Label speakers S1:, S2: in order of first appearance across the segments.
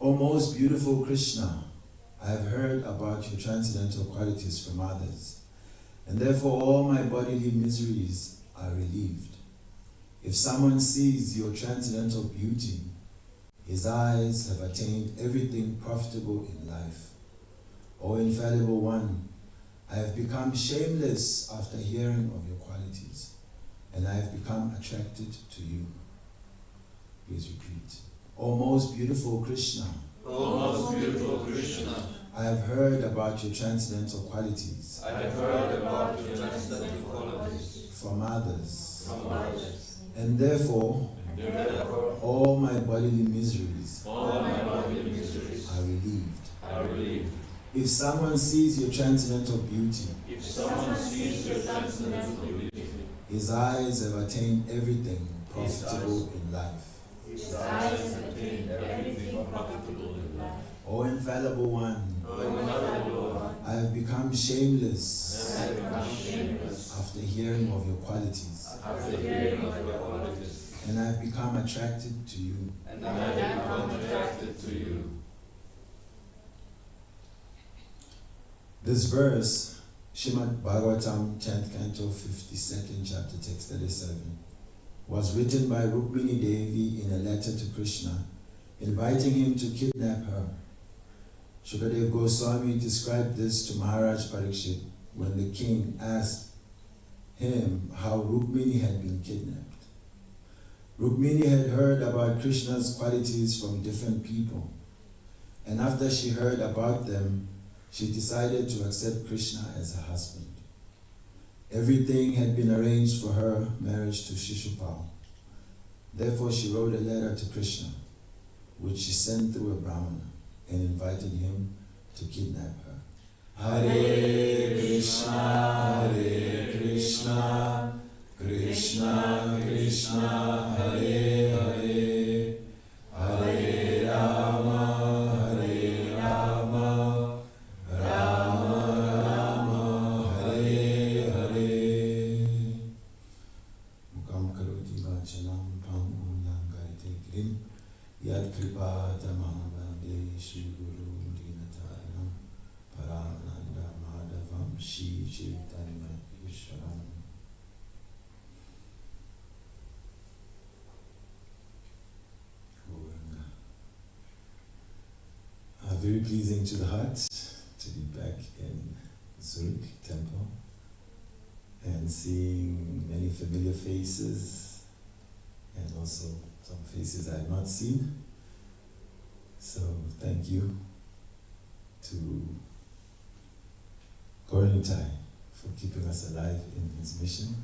S1: O most beautiful Krishna, I have heard about your transcendental qualities from others, and therefore all my bodily miseries are relieved. If someone sees your transcendental beauty, his eyes have attained everything profitable in life. O infallible one, I have become shameless after hearing of your qualities, and I have become attracted to you. Please repeat. O most beautiful Krishna,
S2: O most beautiful Krishna,
S1: I have heard about your transcendental qualities
S2: I have heard about your transcendental qualities
S1: from others,
S2: and
S1: therefore
S2: therefore
S1: all my bodily miseries
S2: all my bodily miseries
S1: are relieved.
S2: are relieved.
S1: If someone sees your transcendental beauty,
S2: If someone sees your transcendental beauty,
S1: his eyes have attained everything profitable in life.
S2: his eyes attain everything profitable in life.
S1: O infallible one,
S2: O infallible one,
S1: I have become shameless
S2: I have become shameless
S1: after hearing of your qualities,
S2: after hearing of your qualities,
S1: and I have become attracted to you.
S2: and I have become attracted to you.
S1: This verse, Srimad Bhagavatam, 10th canto, 52nd chapter, text 37, was written by Rukmini Devi in a letter to Krishna, inviting him to kidnap her. Shukadev Goswami described this to Maharaj Parikshit when the king asked him how Rukmini had been kidnapped. Rukmini had heard about Krishna's qualities from different people, and after she heard about them, she decided to accept Krishna as her husband. Everything had been arranged for her marriage to Shishupal. Therefore, she wrote a letter to Krishna, which she sent through a Brahmana, and invited him to kidnap her. Hare Krishna, Krishna Krishna, Hare Hare, Hare Rama, Rama Rama, Hare Hare. Mukam karoti vachanam pangam gaite grim, yad kripa tamam vande Shri Guru Dinataranam, Parananda Madhavam Shri Chaitanya Ishwaram. Very pleasing to the heart to be back in Zurich Temple and seeing many familiar faces and also some faces I have not seen. So thank you to Gorintai for keeping us alive in his mission,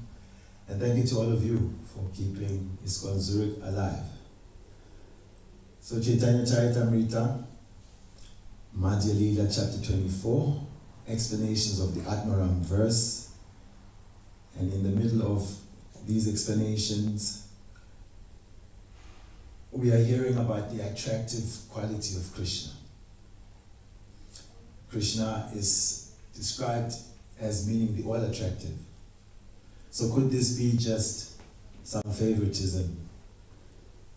S1: and thank you to all of you for keeping ISKCON Zurich alive. So Chaitanya Charitamrita, Madhya Lila chapter 24, explanations of the Atmaram verse, and in the middle of these explanations we are hearing about the attractive quality of Krishna. Krishna is described as meaning the all-attractive. So could this be just some favoritism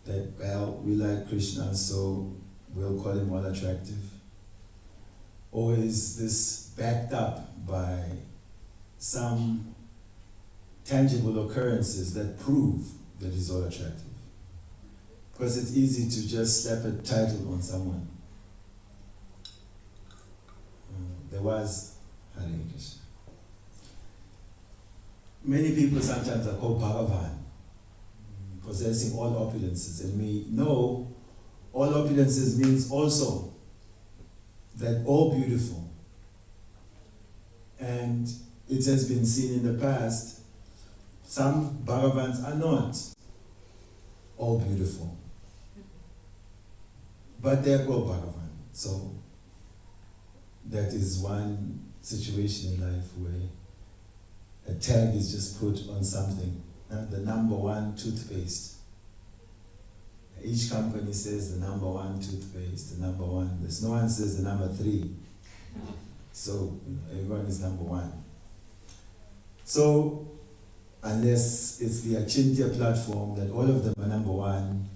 S1: that, well, we like Krishna so we'll call him all-attractive? Or is this backed up by some tangible occurrences that prove that he's all attractive? Because it's easy to just slap a title on someone. There was Hare Krishna. Many people sometimes are called Bhagavan, possessing all opulences, and we know all opulences means also that all beautiful. And it has been seen in the past, some Bhagavans are not all beautiful, but they're called Bhagavan. So that is one situation in life where a tag is just put on something. The number one toothpaste. Each company says the number one toothpaste, the number one. There's no one says the number 3. So everyone is number one. So unless it's the Achintya platform that all of them are number one,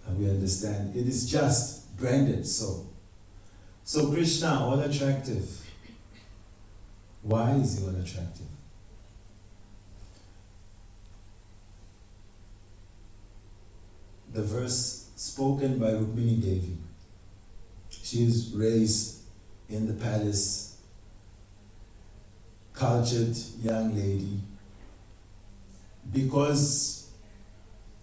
S1: and we understand it is just branded so. So Krishna, all attractive. Why is he all attractive? The verse spoken by Rukmini Devi. She is raised in the palace, cultured young lady. Because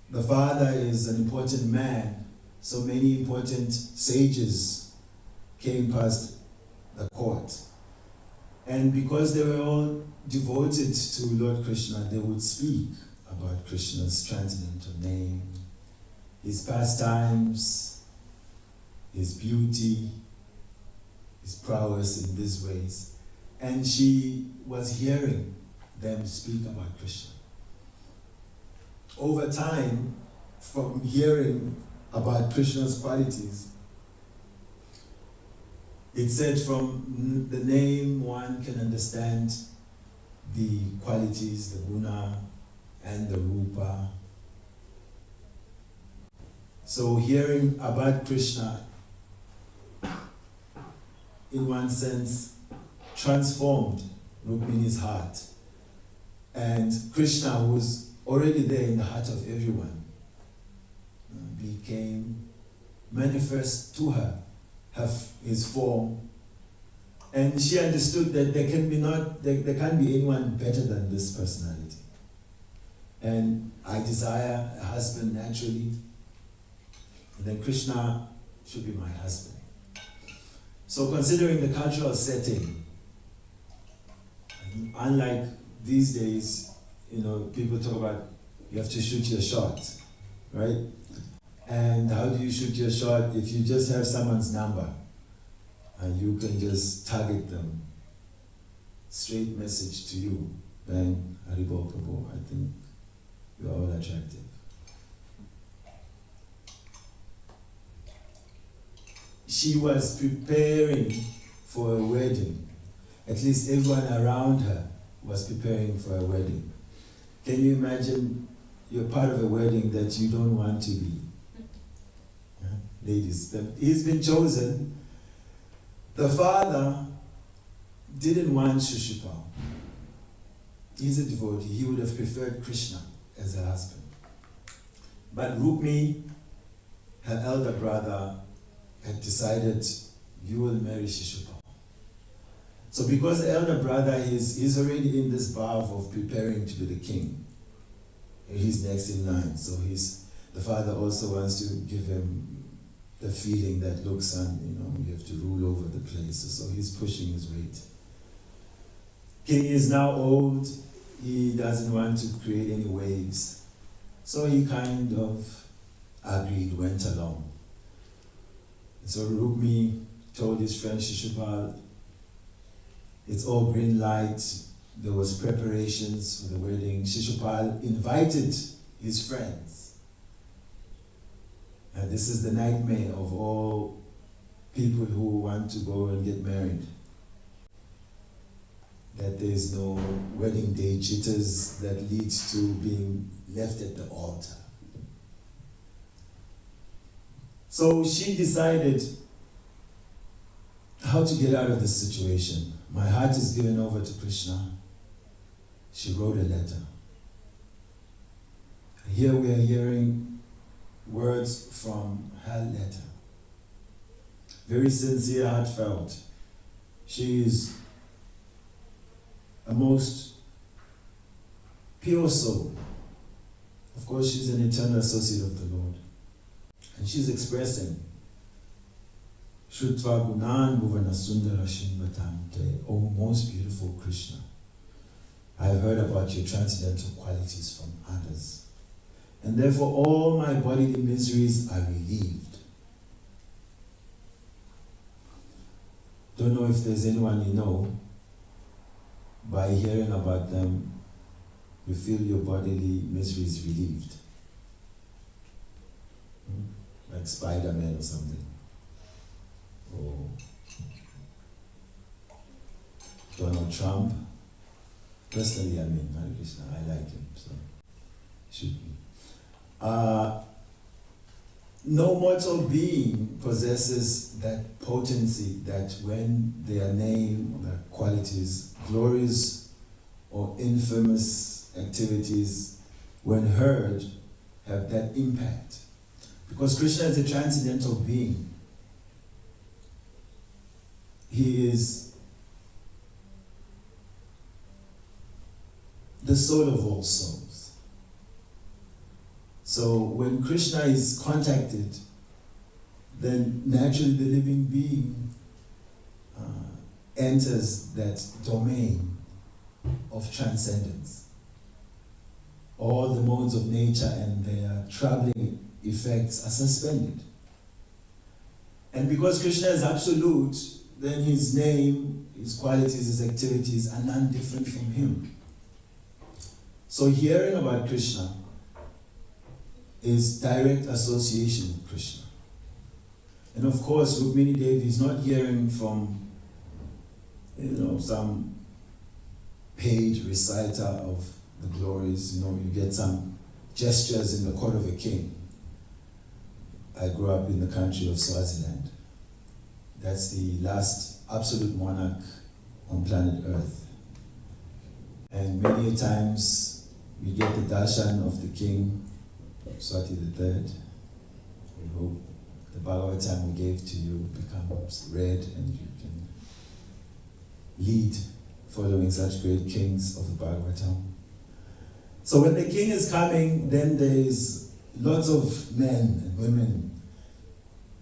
S1: the father is an important man, so many important sages came past the court. And because they were all devoted to Lord Krishna, they would speak about Krishna's transcendental name, his pastimes, his beauty, his prowess in these ways. And she was hearing them speak about Krishna. Over time, from hearing about Krishna's qualities, it said from the name one can understand the qualities, the guna and the rupa. So hearing about Krishna, in one sense, transformed Rukmini's heart. And Krishna, who was already there in the heart of everyone, became manifest to her, his form. And she understood that there can't be anyone better than this personality. And I desire a husband naturally, and then Krishna should be my husband. So considering the cultural setting, unlike these days, people talk about you have to shoot your shot, right? And how do you shoot your shot? If you just have someone's number and you can just target them, straight message to you, bang, haribo, prabhu, I think you're all attractive. She was preparing for a wedding. At least everyone around her was preparing for a wedding. Can you imagine you're part of a wedding that you don't want to be? Ladies, he's been chosen. The father didn't want Shishupal. He's a devotee. He would have preferred Krishna as a husband. But Rukmini, her elder brother, had decided, you will marry Shishupal. So because the elder brother he's already in this bhav of preparing to be the king. He's next in line. So the father also wants to give him the feeling that, look son, you have to rule over the place. So he's pushing his weight. King is now old. He doesn't want to create any waves. So he kind of agreed, went along. So Rukmini told his friend Shishupal, it's all green light. There was preparations for the wedding. Shishupal invited his friends. And this is the nightmare of all people who want to go and get married. That there is no wedding day jitters that leads to being left at the altar. So she decided how to get out of this situation. My heart is given over to Krishna. She wrote a letter. Here we are hearing words from her letter. Very sincere, heartfelt. She is a most pure soul. Of course, she's an eternal associate of the Lord. And she's expressing, Shrutva Gunan Bhuvana Sundara Shinvatamte, O most beautiful Krishna. I've heard about your transcendental qualities from others. And therefore all my bodily miseries are relieved. Don't know if there's anyone you know, by hearing about them, you feel your bodily misery is relieved. Like Spider-Man or something. Or Donald Trump. Personally, Hare Krishna, I like him, so shoot me. No mortal being possesses that potency that when their name or their qualities, glories or infamous activities, when heard, have that impact. Because Krishna is a transcendental being. He is the soul of all souls. So when Krishna is contacted, then naturally the living being enters that domain of transcendence. All the modes of nature and their troubling effects are suspended. And because Krishna is absolute, then his name, his qualities, his activities are none different from him. So hearing about Krishna is direct association with Krishna. And of course, Rukmini Devi is not hearing from, some paid reciter of the glories. You get some gestures in the court of a king. I grew up in the country of Swaziland. That's the last absolute monarch on planet Earth. And many times we get the darshan of the king, Swati III. We hope the Bhagavatam we gave to you becomes read and you can lead following such great kings of the Bhagavatam. So when the king is coming, then there's lots of men and women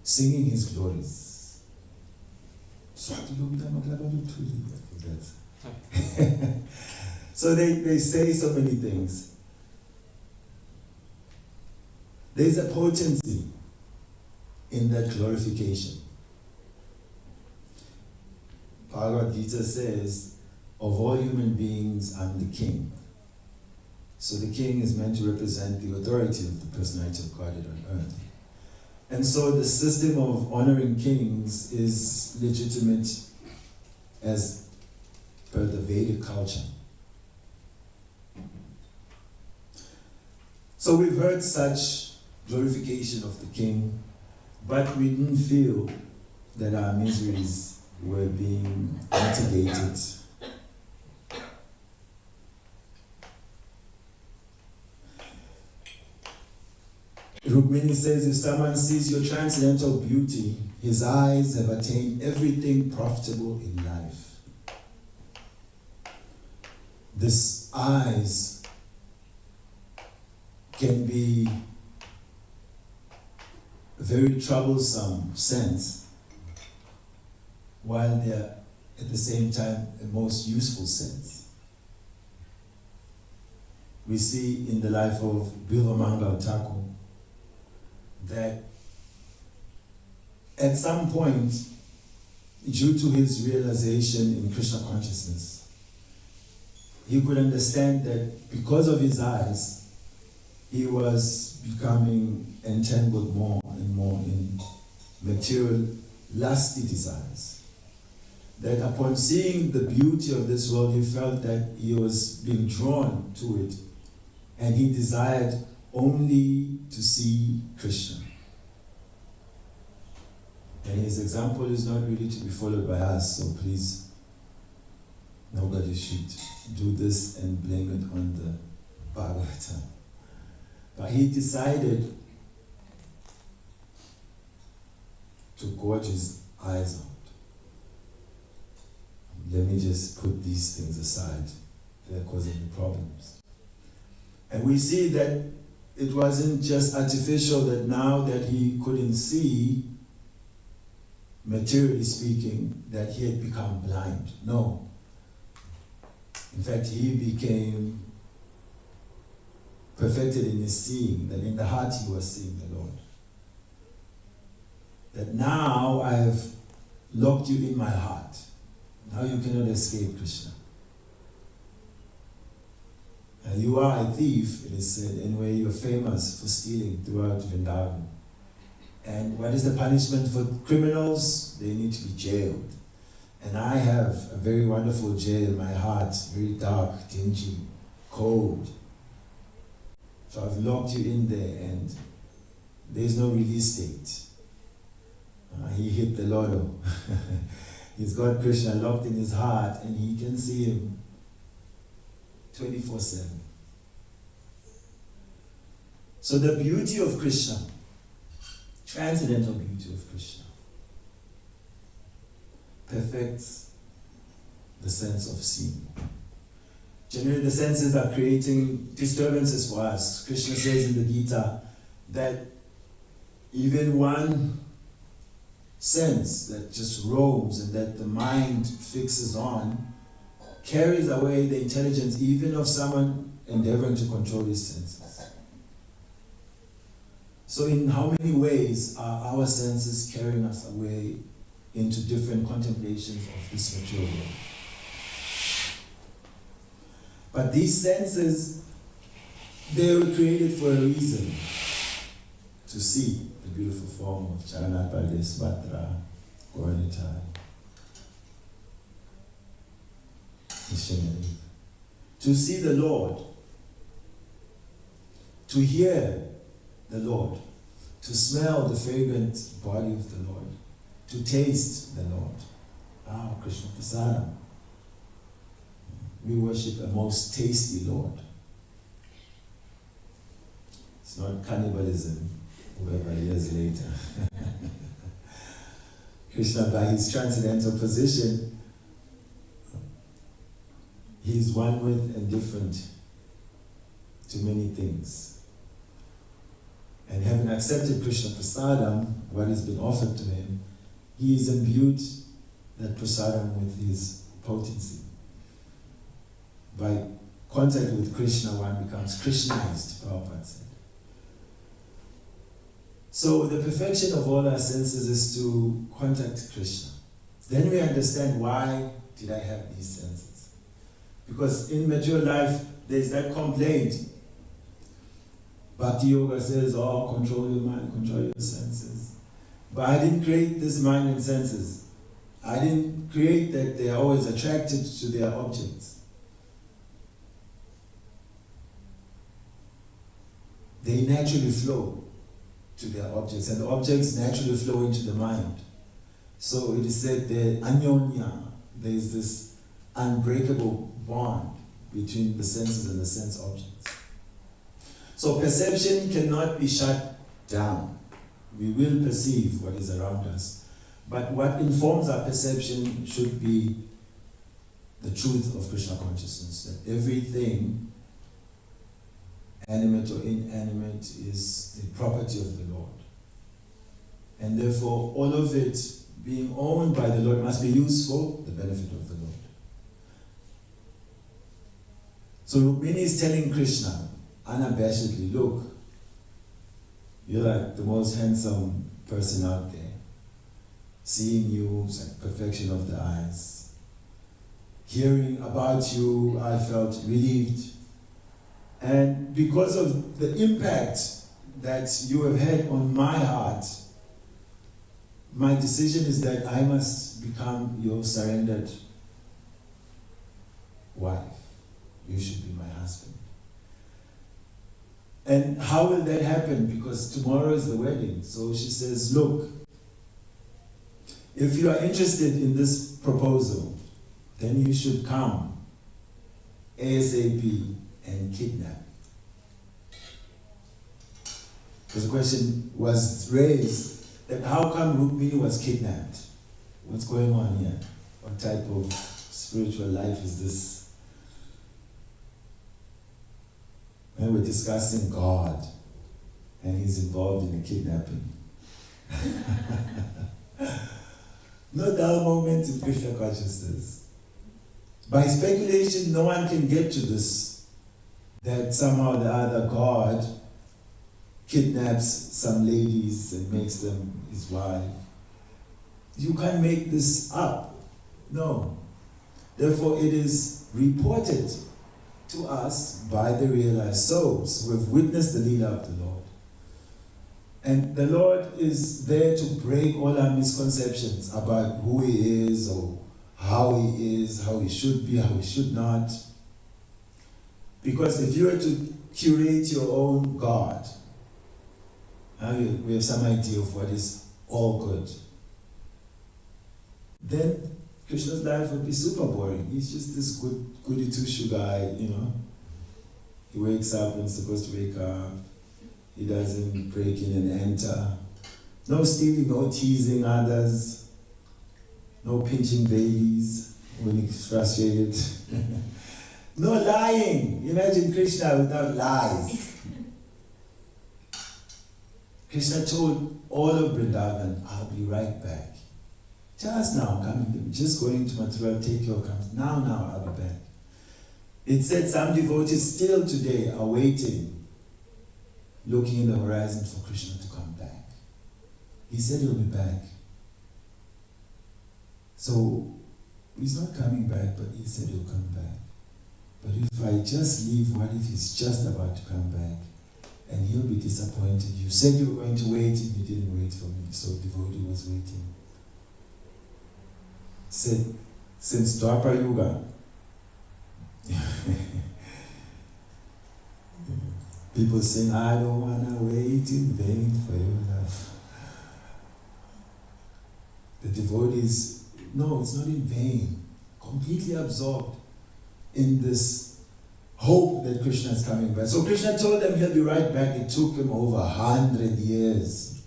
S1: singing his glories. So they say so many things. There's a potency in that glorification. Bhagavad Gita says, of all human beings, I'm the king. So the king is meant to represent the authority of the personality of Godhead on earth. And so the system of honoring kings is legitimate as per the Vedic culture. So we've heard such glorification of the king, but we didn't feel that our miseries were being mitigated. Rukmini says, if someone sees your transcendental beauty, his eyes have attained everything profitable in life. This eyes can be a very troublesome sense, while they're at the same time a most useful sense. We see in the life of Bilvamangal Thakur that at some point, due to his realization in Krishna consciousness, he could understand that because of his eyes, he was becoming entangled more and more in material, lusty desires. That upon seeing the beauty of this world, he felt that he was being drawn to it, and he desired only to see Krishna. And his example is not really to be followed by us, so please, nobody should do this and blame it on the Bhagavatam. But he decided to gorge his eyes out. Let me just put these things aside. They're causing me problems. And we see that it wasn't just artificial that now that he couldn't see, materially speaking, that he had become blind. No. In fact, he became perfected in his seeing, that in the heart he was seeing the Lord. That now I have locked you in my heart. Now you cannot escape Krishna. And you are a thief, it is said, anyway, you're famous for stealing throughout Vrindavan. And what is the punishment for criminals? They need to be jailed. And I have a very wonderful jail, my heart, very dark, dingy, cold. So I've locked you in there, and there is no release date. He hit the lotto. He's got Krishna locked in his heart and he can see him 24/7. So the beauty of Krishna, transcendental beauty of Krishna, perfects the sense of seeing. Generally, the senses are creating disturbances for us. Krishna says in the Gita that even one sense that just roams and that the mind fixes on carries away the intelligence even of someone endeavoring to control his senses. So in how many ways are our senses carrying us away into different contemplations of this material world? But these senses, they were created for a reason. To see the beautiful form of Jagannath Baladev Subhadra, Gauranitai, Missionary. To see the Lord, to hear the Lord, to smell the fragrant body of the Lord, to taste the Lord. Krishna Prasadam. We worship a most tasty Lord. It's not cannibalism, whoever years later. Krishna, by his transcendental position, he is one with and different to many things. And having accepted Krishna Prasadam, what has been offered to him, he is imbued that Prasadam with his potency. By contact with Krishna, one becomes Krishnized, Prabhupada said. So the perfection of all our senses is to contact Krishna. Then we understand, why did I have these senses? Because in mature life, there's that complaint. Bhakti Yoga says, control your mind, control your senses. But I didn't create this mind and senses. I didn't create that they are always attracted to their objects. They naturally flow to their objects, and the objects naturally flow into the mind. So it is said that anyonya, there is this unbreakable bond between the senses and the sense objects. So perception cannot be shut down. We will perceive what is around us, but what informs our perception should be the truth of Krishna consciousness, that everything, animate or inanimate, is the property of the Lord. And therefore, all of it being owned by the Lord must be used for the benefit of the Lord. So Rukmini is telling Krishna, unabashedly, look, you're like the most handsome person out there. Seeing you is like perfection of the eyes. Hearing about you, I felt relieved. And because of the impact that you have had on my heart, my decision is that I must become your surrendered wife. You should be my husband. And how will that happen? Because tomorrow is the wedding. So she says, look, if you are interested in this proposal, then you should come ASAP and kidnap. Because the question was raised that how come Rukmini was kidnapped? What's going on here? What type of spiritual life is this? When we're discussing God and he's involved in the kidnapping. No dull moment in Krishna consciousness. By speculation, no one can get to this, that somehow the other God kidnaps some ladies and makes them his wife. You can't make this up. No. Therefore, it is reported to us by the realized souls who have witnessed the Leela of the Lord. And the Lord is there to break all our misconceptions about who he is, or how he is, how he should be, how he should not. Because if you were to curate your own God, We have some idea of what is all good. Then Krishna's life would be super boring. He's just this goody two-shoe guy, you know. He wakes up when he's supposed to wake up. He doesn't break in and enter. No stealing, no teasing others. No pinching babies when he's frustrated. No lying. Imagine Krishna without lies. Krishna told all of Vrindavan, I'll be right back. Just now, I'm just going to Mathura, take your camp. Now, I'll be back. It said some devotees still today are waiting, looking in the horizon for Krishna to come back. He said he'll be back. So, he's not coming back, but he said he'll come back. But if I just leave, what if he's just about to come back? And he'll be disappointed. You said you were going to wait, and you didn't wait for me. So the devotee was waiting. Said, since Dwapara Yuga, people saying, I don't want to wait in vain for your love. The devotees, no, it's not in vain. Completely absorbed in this hope that Krishna is coming back. So Krishna told them he'll be right back. It took him over 100 years.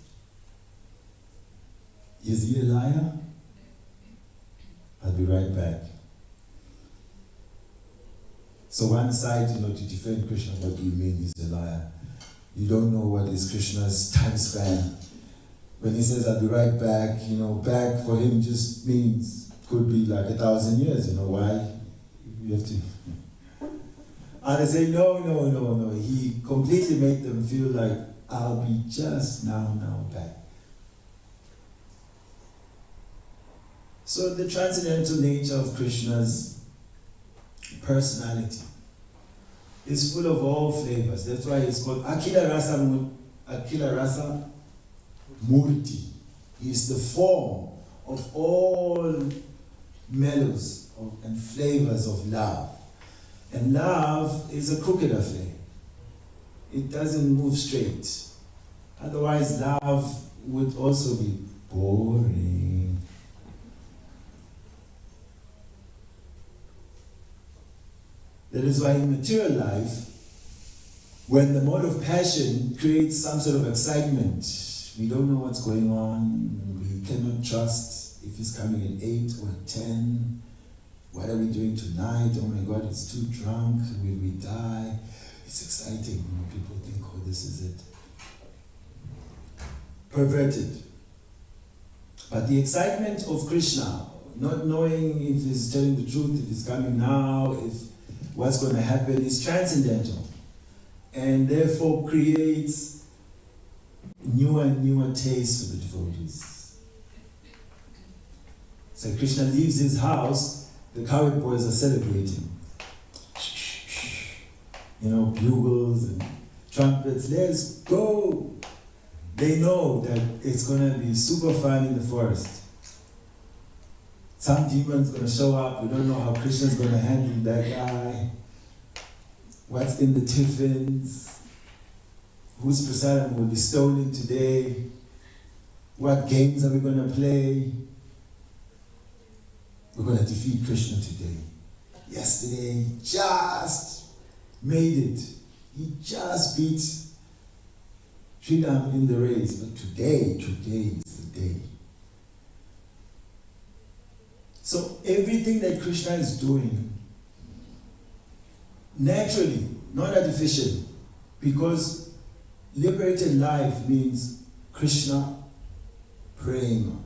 S1: Is he a liar? I'll be right back. So one side, to defend Krishna, what do you mean he's a liar? You don't know what is Krishna's time span. When he says, I'll be right back, back for him just means, could be like 1,000 years, why? You have to... And they say, no. He completely made them feel like, I'll be just now back. So the transcendental nature of Krishna's personality is full of all flavors. That's why it's called Akila Rasa Murti. He's the form of all mellows and flavors of love. And love is a crooked affair. It doesn't move straight. Otherwise, love would also be boring. That is why in material life, when the mode of passion creates some sort of excitement, we don't know what's going on, we cannot trust if he's coming at 8 or at 10. What are we doing tonight? Oh my God, it's too drunk. Will we die? It's exciting. People think, oh, this is it. Perverted. But the excitement of Krishna, not knowing if he's telling the truth, if he's coming now, if what's going to happen, is transcendental. And therefore creates newer and newer tastes for the devotees. So Krishna leaves his house, the cowherd boys are celebrating. Bugles and trumpets, let's go. They know that it's going to be super fun in the forest. Some demon's going to show up. We don't know how Krishna's going to handle that guy. What's in the tiffins? Whose prasadam will be stolen today? What games are we going to play? We're going to defeat Krishna today. Yesterday, just made it. He just beat Sridham in the race. But today is the day. So everything that Krishna is doing, naturally, not artificially, because liberated life means Krishna praying.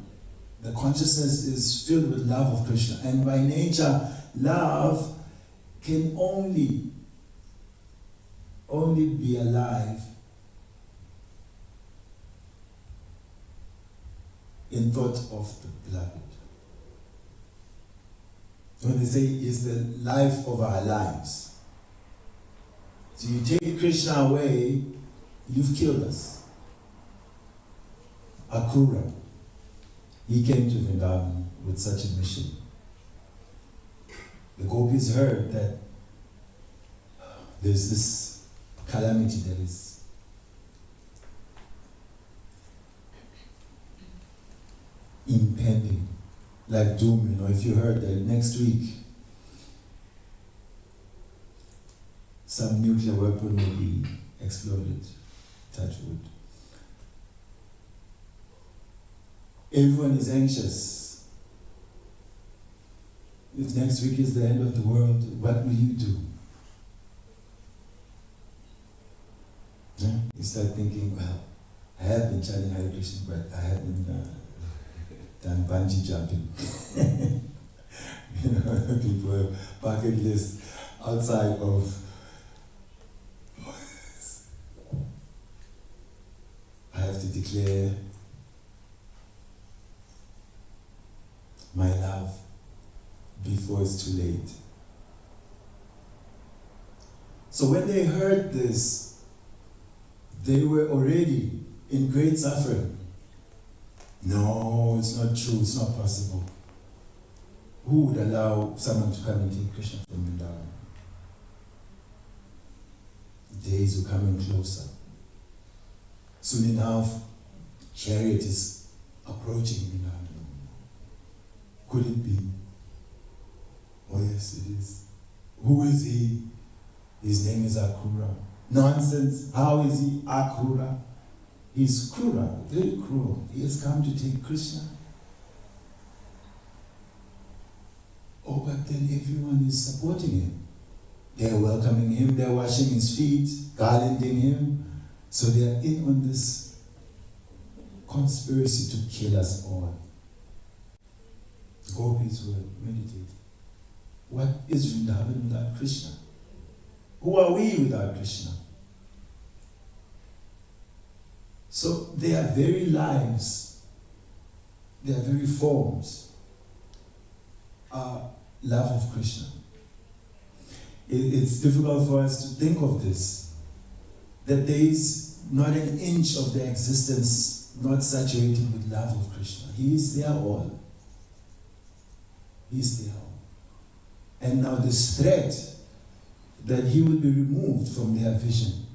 S1: The consciousness is filled with love of Krishna. And by nature, love can only be alive in thought of the beloved. When they say is the life of our lives. So you take Krishna away, you've killed us. Akrura, he came to Vrindavan with such a mission. The gopis heard that there's this calamity that is impending, like doom. If you heard that next week some nuclear weapon will be exploded, touch wood. Everyone is anxious. If next week is the end of the world, what will you do? Yeah? You start thinking, well, I have been chanting Hare Krishna, but I haven't done bungee jumping. People have bucket lists outside of. I have to declare my love before it's too late. So when they heard this, they were already in great suffering. No, it's not true, it's not possible. Who would allow someone to come and take Krishna from Vrindavan? Days were coming closer. Soon enough, chariot is approaching Vrindavan. Could it be? Oh yes, it is. Who is he? His name is Akrura. Nonsense. How is he Akrura? He's Krura, very cruel. He has come to take Krishna. Oh, but then everyone is supporting him. They're welcoming him, they're washing his feet, garlanding him. So they are in on this conspiracy to kill us all. Gopis will meditate. What is Vrindavan without Krishna? Who are we without Krishna? So their very lives, their very forms are love of Krishna. It's difficult for us to think of this, that there is not an inch of their existence not saturated with love of Krishna. He is their all. He is their all. And now this threat that he will be removed from their vision.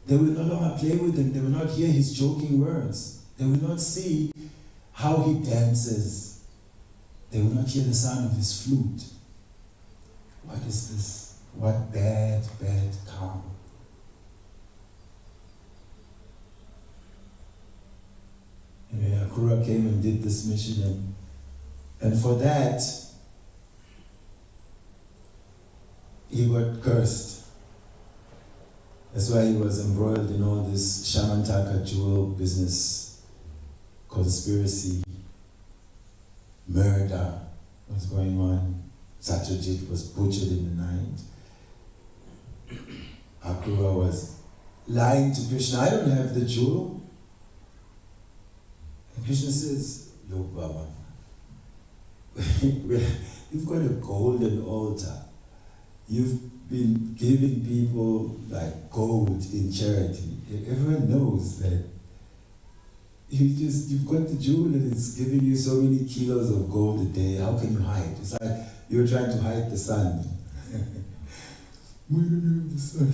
S1: They will no longer play with him. They will not hear his joking words. They will not see how he dances. They will not hear the sound of his flute. What is this? What bad karma. Akrura came and did this mission, and for that, he got cursed. That's why he was embroiled in all this Shamantaka jewel business, conspiracy, murder was going on. Satyajit was butchered in the night. Akrura was lying to Krishna, I don't have the jewel. And Krishna says, look, Baba, you've got a golden altar. You've been giving people like gold in charity. Everyone knows that you've got the jewel and it's giving you so many kilos of gold a day. How can you hide? It's like you're trying to hide the sun. We don't have the sun.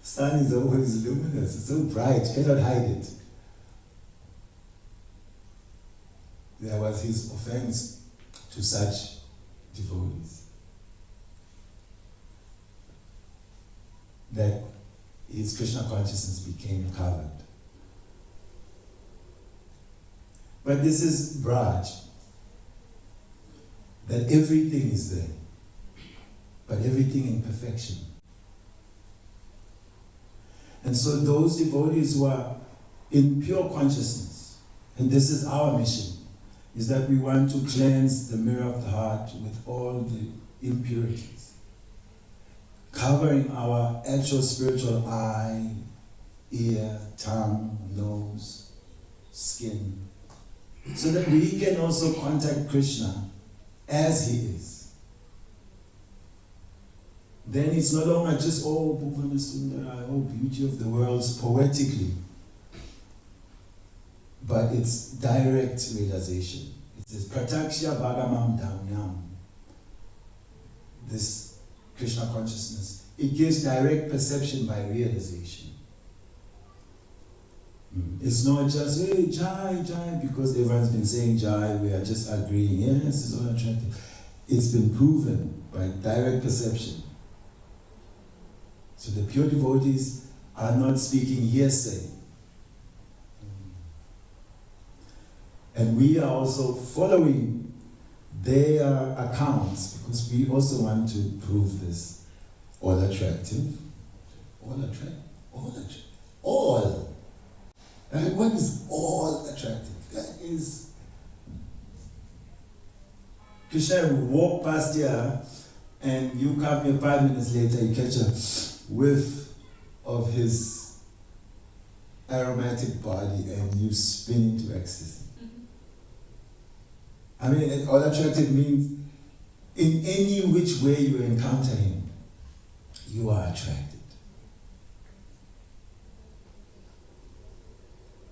S1: Sun is always luminous. It's so bright. You cannot hide it. There was his offense to such devotees. That his Krishna consciousness became covered. But this is Braj, that everything is there, but everything in perfection. And so those devotees who are in pure consciousness, and this is our mission, is that we want to cleanse the mirror of the heart with all the impurities, covering our actual spiritual eye, ear, tongue, nose, skin, so that we can also contact Krishna as he is. Then it's no longer just, oh, Bhuvana Sundara, oh, beauty of the worlds, poetically. But it's direct realization. It says, Prataksha Bhagamam Dhamyam. This Krishna consciousness. It gives direct perception by realization. It's not just, hey, Jai, Jai, because everyone's been saying Jai, we are just agreeing, yes, it's all attractive. It's been proven by direct perception. So the pure devotees are not speaking hearsay. And we are also following their accounts because we also want to prove this. All attractive. All. Right? What is all attractive? That is, Krishna will walk past here and you come here 5 minutes later, you catch a whiff of his aromatic body and you spin into ecstasy. I mean, all attractive means in any which way you encounter him, you are attracted.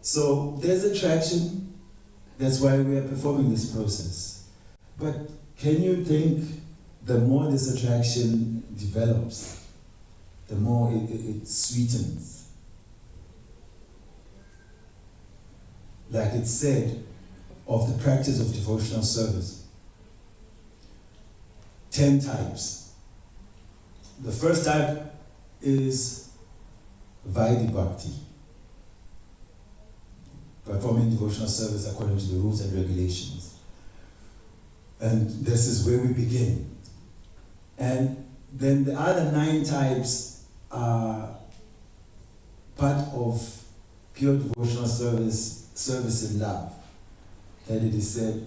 S1: So there's attraction. That's why we are performing this process. But can you think the more this attraction develops, the more it sweetens? Like it's said of the practice of devotional service. 10 types. The first type is Vaidhi Bhakti. Performing devotional service according to the rules and regulations. And this is where we begin. And then the other 9 types are part of pure devotional service in love. That it is said,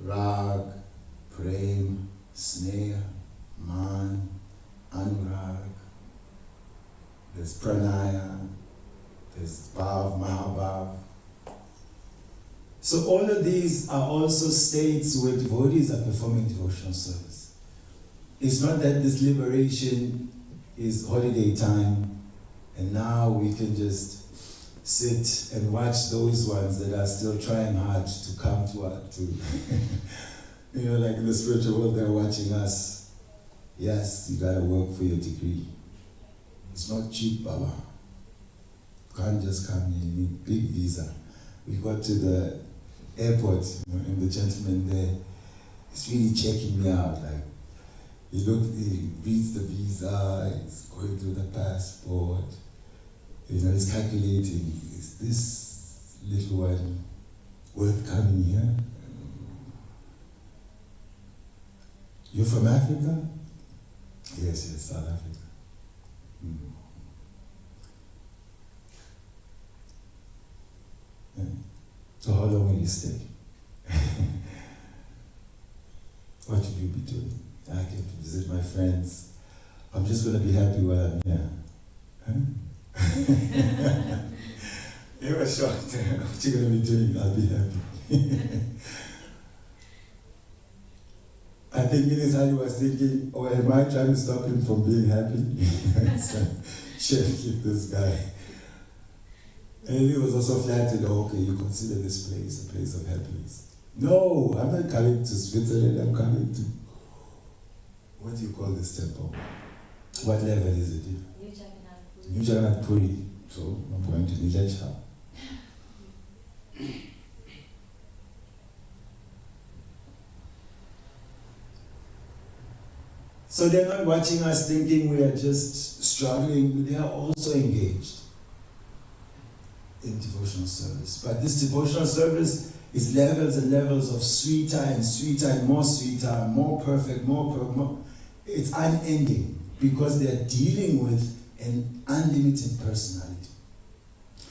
S1: Rag, Prem, Sneha, Man, Anurag, there's Pranaya, there's Bhav, Mahabhav. So all of these are also states where devotees are performing devotional service. It's not that this liberation is holiday time and now we can just sit and watch those ones that are still trying hard to come to like in the spiritual world, they're watching us. Yes, you gotta work for your degree. It's not cheap, Baba. You can't just come here, you need big visa. We got to the airport, and the gentleman there is really checking me out. Like, he reads the visa, he's going through the passport. He's calculating, is this little one worth coming here? You're from Africa? Yes, South Africa. Yeah. So how long will you stay? What will you be doing? I came to visit my friends. I'm just going to be happy while I'm here. Huh? You were shocked. What you going to be doing? I'll be happy. I think in his heart he was thinking, oh, am I trying to stop him from being happy? Share with this guy. And he was also flattered, oh, okay, you consider this place a place of happiness. No, I'm not coming to Switzerland, I'm coming to, what do you call this temple? What level is it? New Jagannath Puri. So I'm going to Nilecha. So they're not watching us thinking we are just struggling, they are also engaged in devotional service. But this devotional service is levels and levels of sweeter and sweeter and more sweeter, more perfect, more. It's unending because they're dealing with an unlimited personality,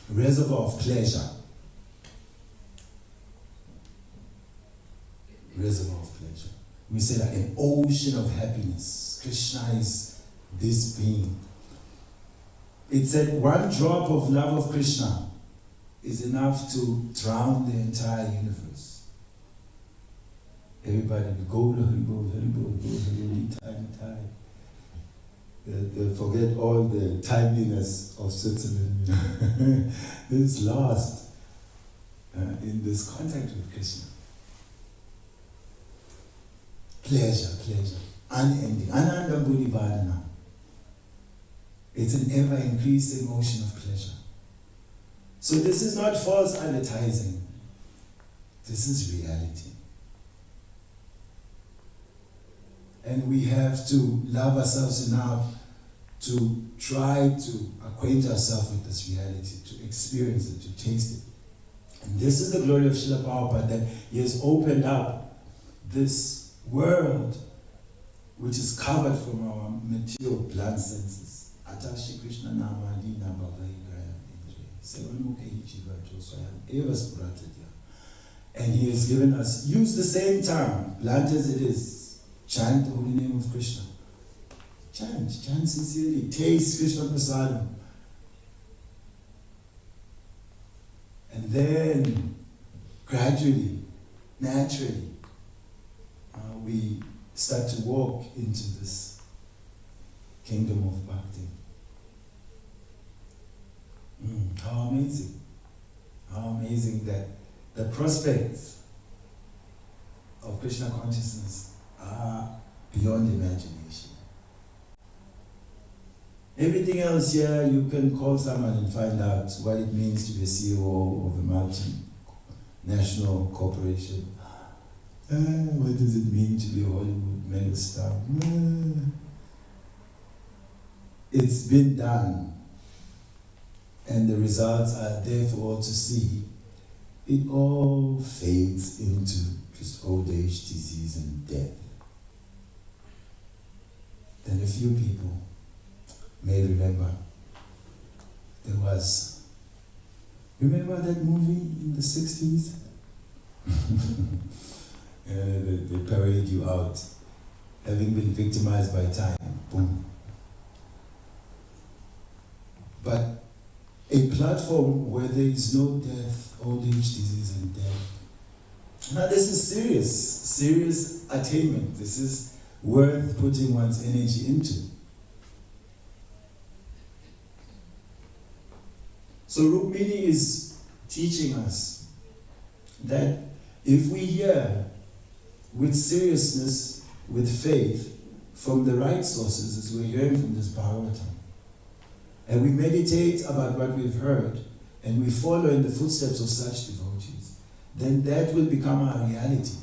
S1: a reservoir of pleasure. Reservoir of pleasure. We say like an ocean of happiness. Krishna is this being. It said one drop of love of Krishna is enough to drown the entire universe. Everybody go to Haribol, time. They forget all the timeliness of Switzerland. This is lost in this contact with Krishna. Pleasure, unending, ananda buddhivadana. It's an ever-increasing ocean of pleasure. So this is not false advertising. This is reality. And we have to love ourselves enough to try to acquaint ourselves with this reality, to experience it, to taste it. And this is the glory of Srila Prabhupada, that he has opened up this world which is covered from our material blood senses. Atashi Krishna Nama Dina and he has given us, use the same term, blunt as it is, chant the holy name of Krishna. Chant sincerely, taste Krishna Prasadam. And then, gradually, naturally, we start to walk into this kingdom of bhakti. How amazing. How amazing that the prospects of Krishna consciousness are beyond imagination. Everything else here, you can call someone and find out what it means to be a CEO of a multinational corporation. What does it mean to be a Hollywood megastar? It's been done, and the results are there for all to see. It all fades into just old age, disease, and death. Then a few people may remember there was, remember that movie in the 60s? They parade you out, having been victimized by time, boom. But a platform where there is no death, old age, disease, and death. Now this is serious attainment. This is worth putting one's energy into. So Rukmini is teaching us that if we hear with seriousness, with faith, from the right sources, as we're hearing from this Bhagavatam, and we meditate about what we've heard, and we follow in the footsteps of such devotees, then that will become our reality,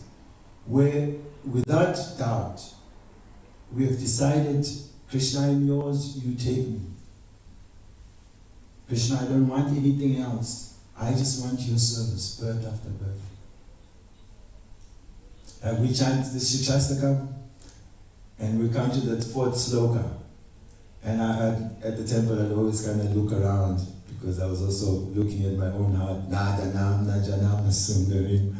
S1: where, without doubt, we have decided, Krishna, I'm yours, you take me. Krishna, I don't want anything else. I just want your service, birth after birth. We chant the Shikshastakam, and we come to that fourth sloka. And at the temple, I'd always kind of look around, because I was also looking at my own heart. Nadanam Najanam Sundarim.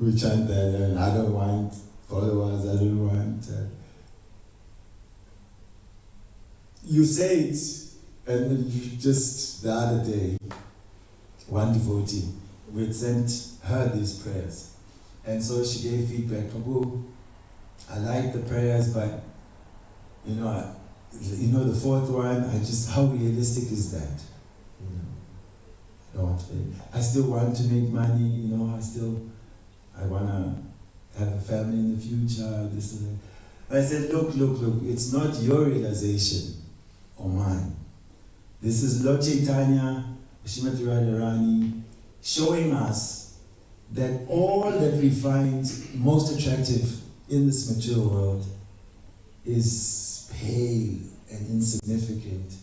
S1: We chant that, and I don't want followers, I don't want... You say it, and then you just, the other day, one devotee, we had sent her these prayers. And so she gave feedback, Prabhu, I like the prayers, but, you know, the fourth one, how realistic is that? I still want to make money, I want to have a family in the future, this and that. I said, look, it's not your realization or mine. This is Lord Chaitanya, Srimati Radharani, showing us that all that we find most attractive in this material world is pale and insignificant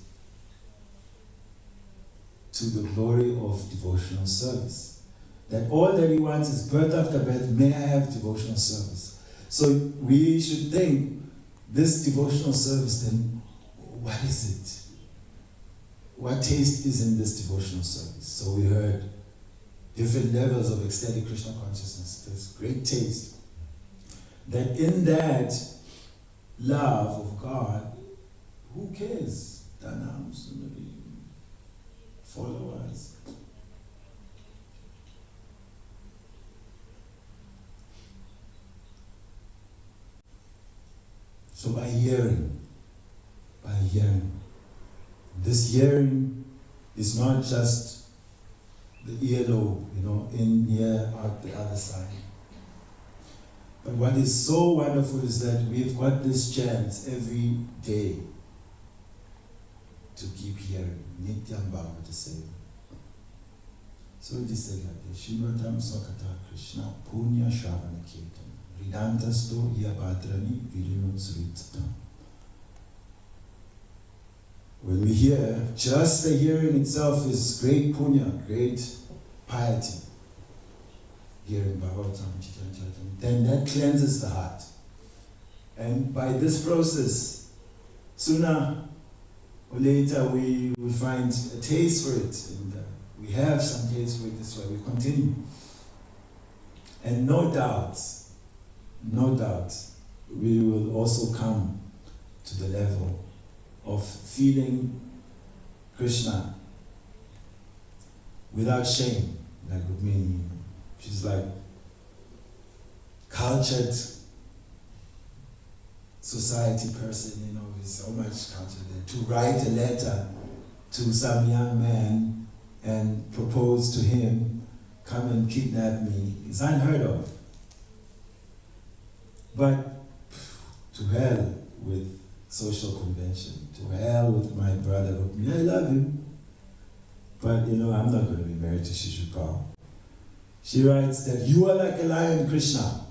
S1: to the glory of devotional service. That all that he wants is birth after birth, may I have devotional service. So we should think, this devotional service, then what is it? What taste is in this devotional service? So we heard different levels of ecstatic Krishna consciousness. There's great taste. That in that love of God, who cares? Dhanam, Sundari, followers. So by hearing, this hearing is not just the earlobe, in here, out the other side. But what is so wonderful is that we've got this chance every day to keep hearing. Nityam Bhagavata Seva. So it is said like this, Shivatam Sakata Krishna Punya Shravana Kirtan Ridantasto Yabadrani Virinotsuritsatam. When we hear, just the hearing itself is great punya, great piety. Hearing Bhagavatam, Charitamrita, then that cleanses the heart. And by this process, sooner or later we will find a taste for it. And we have some taste for it, that's why we continue. And no doubt, we will also come to the level of feeling Krishna without shame, like Rukmini. She's like cultured society person, with so much culture there. To write a letter to some young man and propose to him, come and kidnap me, is unheard of. But to hell with social convention, to hell with my brother Rukmini. I love him, but I'm not going to be married to Shishupal. She writes that you are like a lion, Krishna,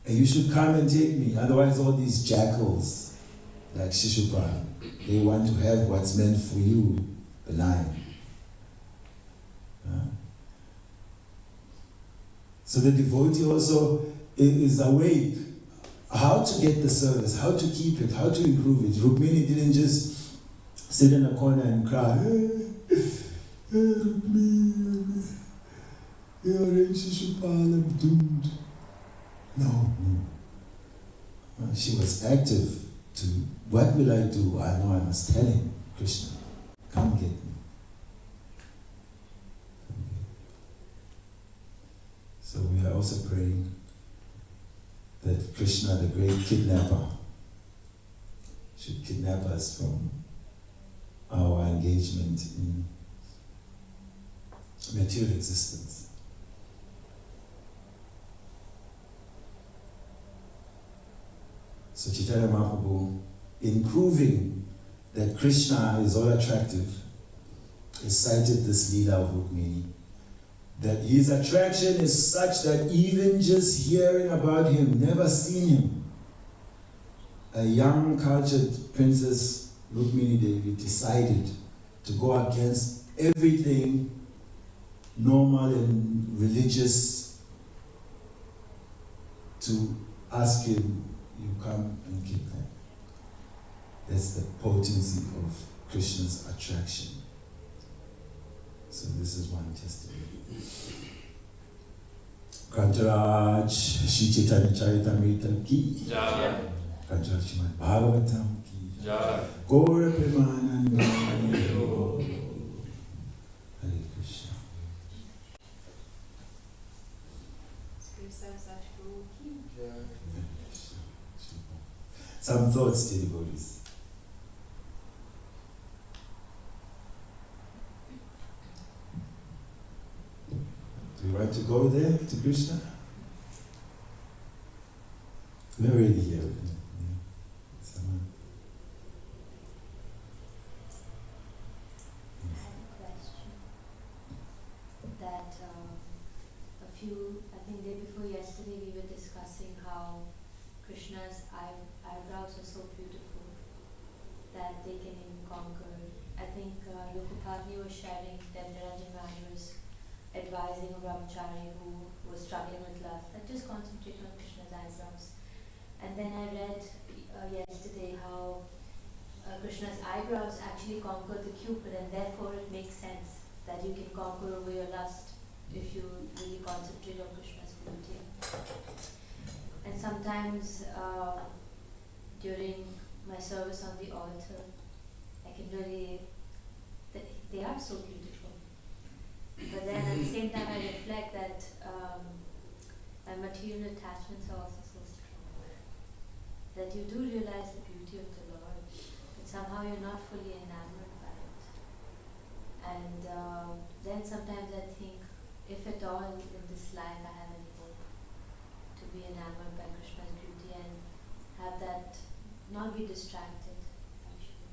S1: and you should come and take me. Otherwise, all these jackals, like Shishupal, they want to have what's meant for you, the lion. So the devotee also is awake. How to get the service, how to keep it, how to improve it. Rukmini didn't just sit in a corner and cry, Rukmini, I'm doomed. No. She was active to, what will I do? I know I must tell him, Krishna, come get me. So we are also praying that Krishna, the great kidnapper, should kidnap us from our engagement in material existence. So Chaitanya Mahaprabhu, in proving that Krishna is all attractive, has cited this Leela of Rukmini, that his attraction is such that even just hearing about him, never seen him, a young cultured princess, Rukmini Devi, decided to go against everything normal and religious to ask him, you come and keep them. That's the potency of Krishna's attraction. So this is one testimony. Kantaraj Shri Chaitanya Charitamrita ki Jai. Kantaraj Srimad Bhagavatam ki Jai. Gaura Premananda Hare Krishna. Some thoughts, dear devotees. Do you want to go there to Krishna? We're already here. Someone.
S3: I have a question. That I think day before yesterday, we were discussing how Krishna's eyebrows are so beautiful that they can even conquer. I think Lokapatni was sharing that Niranjan Rani was advising a brahmachari who was struggling with love, that just concentrate on Krishna's eyebrows. And then I read yesterday how Krishna's eyebrows actually conquer the Cupid, and therefore it makes sense that you can conquer over your lust if you really concentrate on Krishna's beauty. And sometimes during my service on the altar, I can really, they are so beautiful. But then at the same time I reflect that my material attachments are also so strong. That you do realize the beauty of the Lord, but somehow you're not fully enamored by it. And then sometimes I think, if at all in this life I have any hope to be enamored by Krishna's beauty and have that, not be distracted, actually.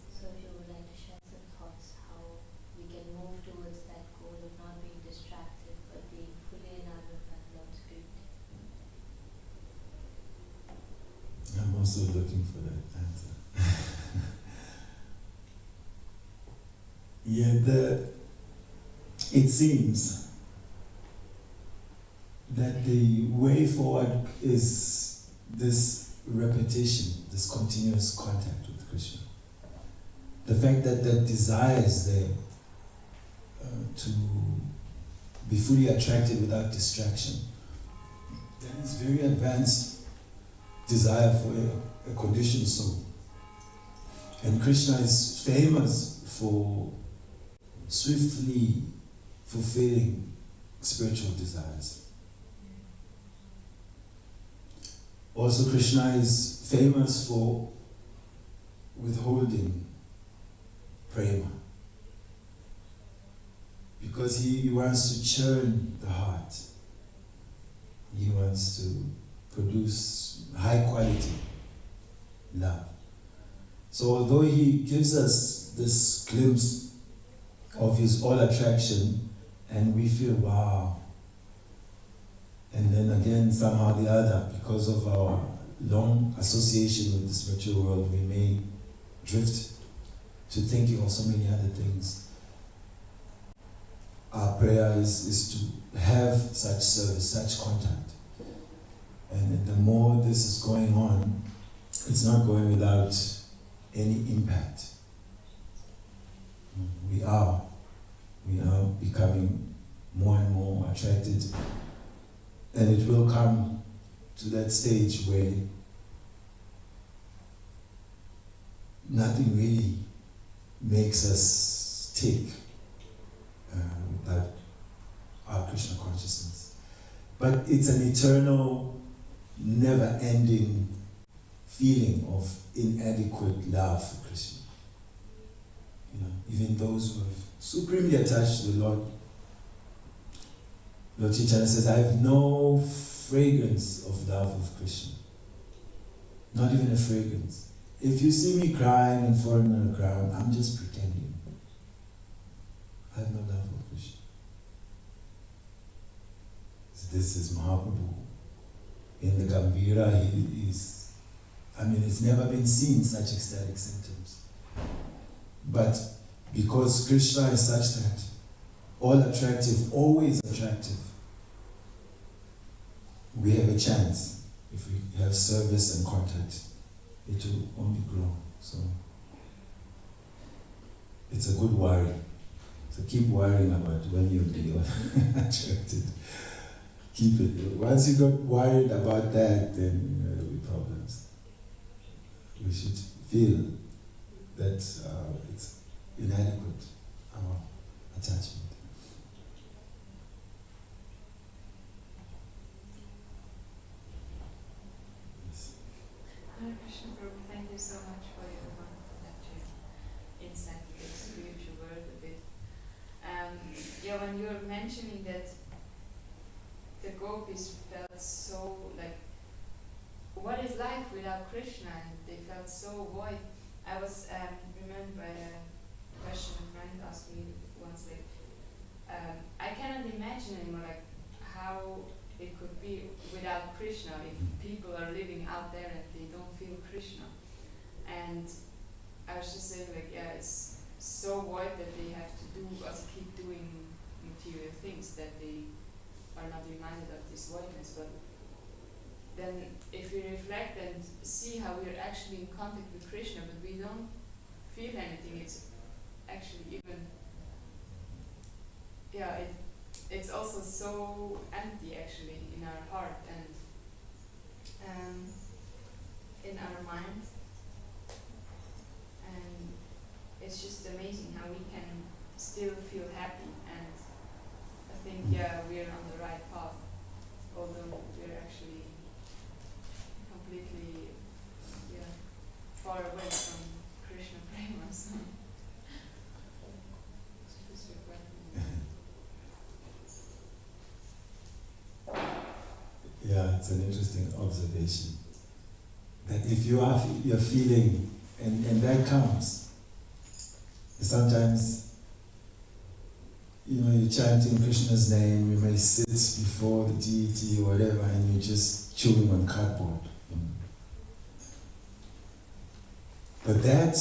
S3: So if you would like to share some thoughts how we can towards that goal of not being distracted but being fully enamored by Lord's beauty.
S1: I'm also looking for that answer. It seems that the way forward is this repetition, this continuous contact with Krishna. The fact that that desire is there to be fully attracted without distraction. That is very advanced desire for a conditioned soul. And Krishna is famous for swiftly fulfilling spiritual desires. Also, Krishna is famous for withholding prema, because he wants to churn the heart. He wants to produce high quality love. So although he gives us this glimpse of his all attraction, and we feel, wow, and then again somehow the other, because of our long association with the spiritual world, we may drift to thinking of so many other things. Our prayer is to have such service, such contact. And the more this is going on, it's not going without any impact. We are becoming more and more attracted, and it will come to that stage where nothing really makes us tick without our Krishna consciousness. But it's an eternal, never-ending feeling of inadequate love for Krishna. Even those who are supremely attached to the Lord, Lord Chaitanya says, I have no fragrance of love of Krishna. Not even a fragrance. If you see me crying and falling on the ground, I'm just pretending. I have no love for Krishna. This is Mahaprabhu. In the Gambhira, it's never been seen such ecstatic symptoms. But because Krishna is such that all attractive, always attractive, we have a chance. If we have service and contact, it will only grow. So it's a good worry. So keep worrying about when you'll be attracted. Keep it. Once you got worried about that, then there will be problems. We should feel that it's inadequate, our attachment. Yes.
S2: Hare Krishna Prabhu, thank you so much for your lecture, insight into the spiritual world a bit. When you were mentioning that the gopis felt so like, what is life without Krishna? And they felt so void. I was remembered by a question a friend asked me once, like, I cannot imagine anymore like how it could be without Krishna if people are living out there and they don't feel Krishna. And I was just saying like, yeah, it's so void that they have to keep doing material things that they are not reminded of this voidness. But then if we reflect and see how we are actually in contact with Krishna, but we don't feel anything, it's actually even, it's also so empty actually in our heart and in our mind. And it's just amazing how we can still feel happy, and I think we're on the right path, although we're actually completely far away from Krishna Prema. So.
S1: Yeah, it's an interesting observation. That if you're feeling, and that comes, sometimes you're chanting Krishna's name, you may sit before the deity or whatever, and you're just chewing on cardboard. But that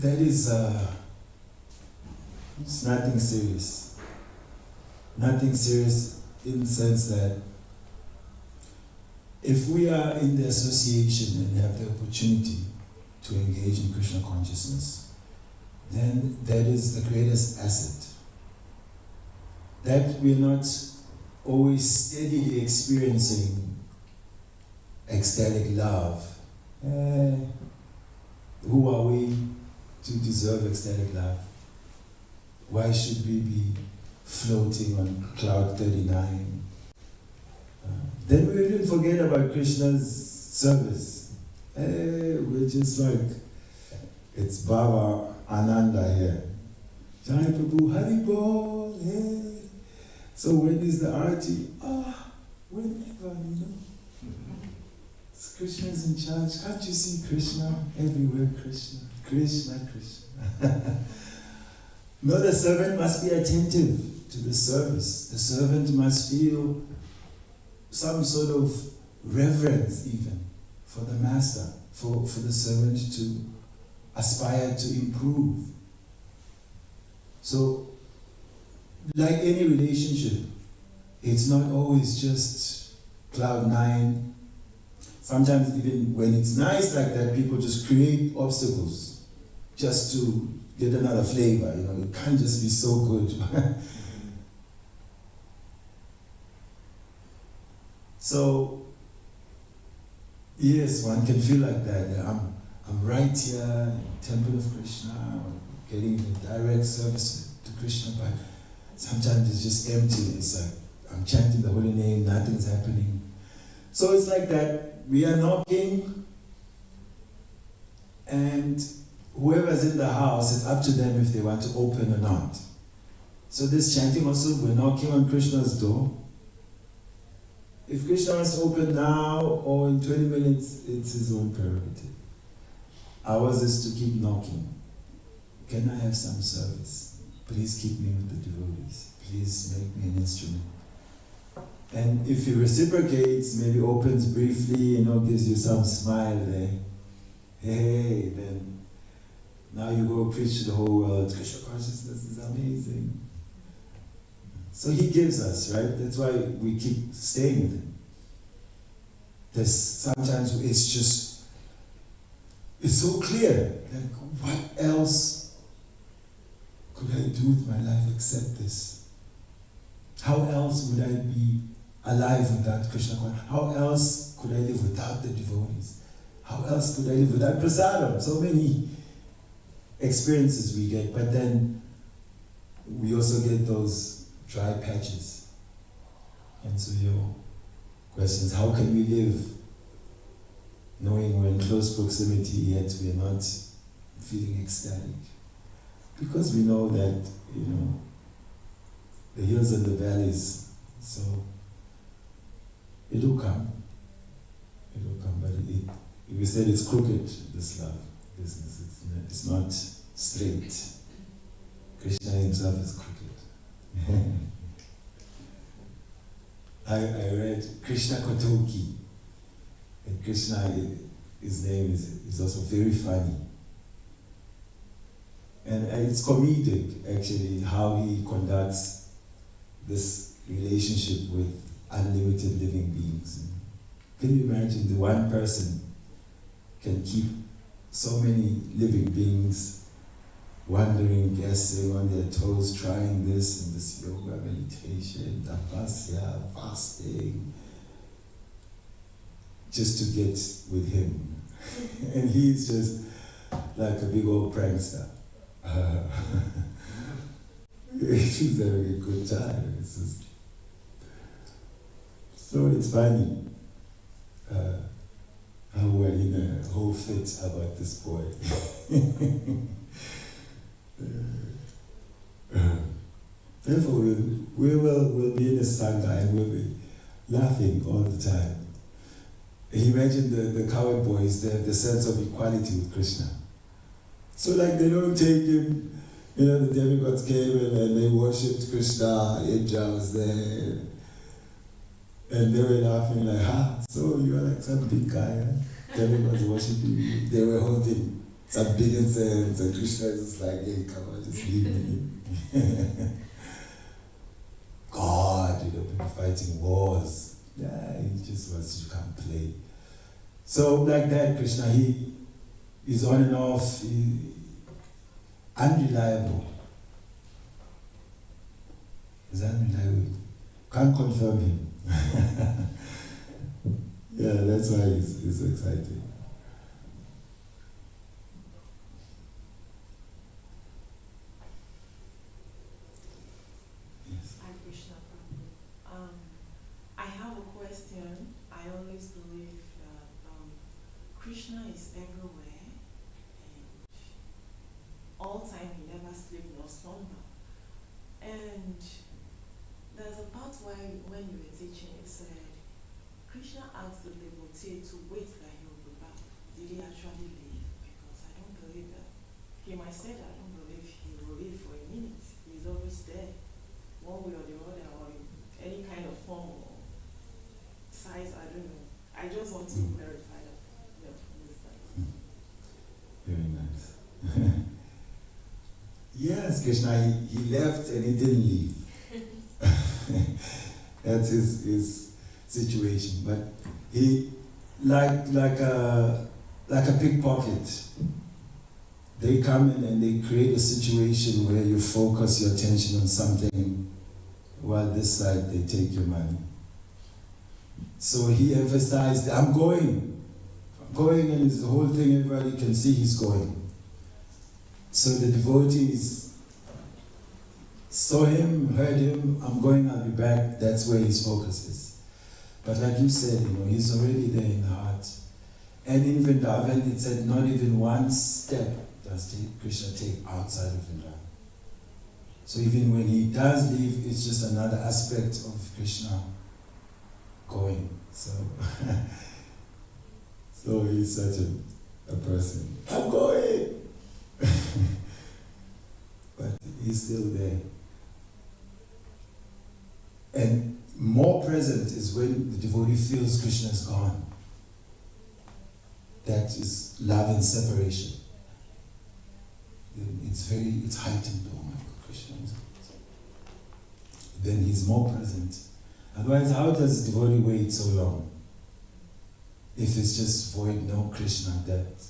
S1: is it's nothing serious. Nothing serious in the sense that if we are in the association and have the opportunity to engage in Krishna consciousness, then that is the greatest asset. That we're not always steadily experiencing ecstatic love. Who are we to deserve ecstatic love? Why should we be floating on cloud 39? Then we even forget about Krishna's service. We're just like, it's Baba Ananda here. Jai Prabhu, Hari Bol, hey. So when is the arati? Whenever, Krishna's in charge. Can't you see Krishna? Everywhere Krishna. Krishna, Krishna. No, the servant must be attentive to the service. The servant must feel some sort of reverence even for the master, for the servant to aspire to improve. So, like any relationship, it's not always just cloud nine. Sometimes even when it's nice like that, people just create obstacles just to get another flavor, it can't just be so good. So, yes, one can feel like that. I'm right here in the temple of Krishna, getting the direct service to Krishna, but sometimes it's just empty. It's like I'm chanting the holy name, nothing's happening. So it's like that. We are knocking, and whoever's in the house, it's up to them if they want to open or not. So this chanting also, we're knocking on Krishna's door. If Krishna wants to open now or in 20 minutes, it's his own prerogative. Ours is to keep knocking. Can I have some service? Please keep me with the devotees. Please make me an instrument. And if he reciprocates, maybe opens briefly, gives you some smile there. Hey, then now you go preach to the whole world. Krishna consciousness is amazing. So he gives us, right? That's why we keep staying with him. There's sometimes it's so clear. Like, what else could I do with my life except this? How else would I be alive without Krishna? How else could I live without the devotees? How else could I live without prasadam? So many experiences we get, but then we also get those dry patches. And so your question is, how can we live knowing we're in close proximity yet we're not feeling ecstatic? Because we know that, the hills and the valleys, so it'll come, but we said it's crooked, this love business, it's not straight. Krishna himself is crooked. I read Krishna Kotoki, and Krishna, his name is also very funny. And it's comedic, actually, how he conducts this relationship with unlimited living beings. Can you imagine the one person can keep so many living beings wandering, guessing on their toes, trying this and this yoga, meditation, tapasya, fasting, just to get with him. And he's just like a big old prankster. He's having a good time. So it's funny how we're in a whole fit about this boy. Therefore, we'll be in a sangha and we'll be laughing all the time. Imagine the coward boys, they have the sense of equality with Krishna. So like they don't take him You know, the demigods came and they worshipped Krishna, Indra was there. And they were laughing like, so you're like some big guy, huh? Demigods worshipping you. They were holding some big incense, and Krishna is just like, hey, come on, just leave me. God, people fighting wars. Yeah, he just wants you to come play. So like that, Krishna, he is on and off, unreliable. He's unreliable. Can't confirm him. Yeah, that's why it's exciting. Yes.
S4: Hi, Krishna. I have a question. I always believe that Krishna is everywhere, and all time he never sleeps nor slumber. And there's a part where when you were teaching, it said Krishna asked the devotee to wait that he will be back. Did he actually leave? Because I don't believe that. He might say that I don't believe he will leave for a minute. He's always there, one way or the other, or in any kind of form or size, I don't know. I just want to clarify that.
S1: Very nice. Yes, Krishna, he left and he didn't leave. That's his situation. But he, like a pickpocket, they come in and they create a situation where you focus your attention on something, while this side they take your money. So he emphasized, I'm going, and it's the whole thing, everybody can see he's going. So the devotees saw him, heard him, I'm going, I'll be back. That's where his focus is. But like you said, he's already there in the heart. And in Vrindavan, it said not even one step does Krishna take outside of Vrindavan. So even when he does leave, it's just another aspect of Krishna going. So, so he's such a person. I'm going! But he's still there. And more present is when the devotee feels Krishna is gone. That is love and separation. It's heightened. Oh my God, Krishna is gone. Then he's more present. Otherwise, how does the devotee wait so long? If it's just void, no Krishna, that.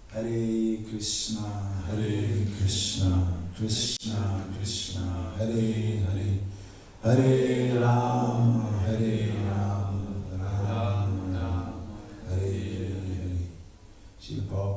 S1: Hare Krishna, Krishna Krishna, Hare Hare, Hare Rama, Rama Rama, Hare Hare. Srila Prabhupada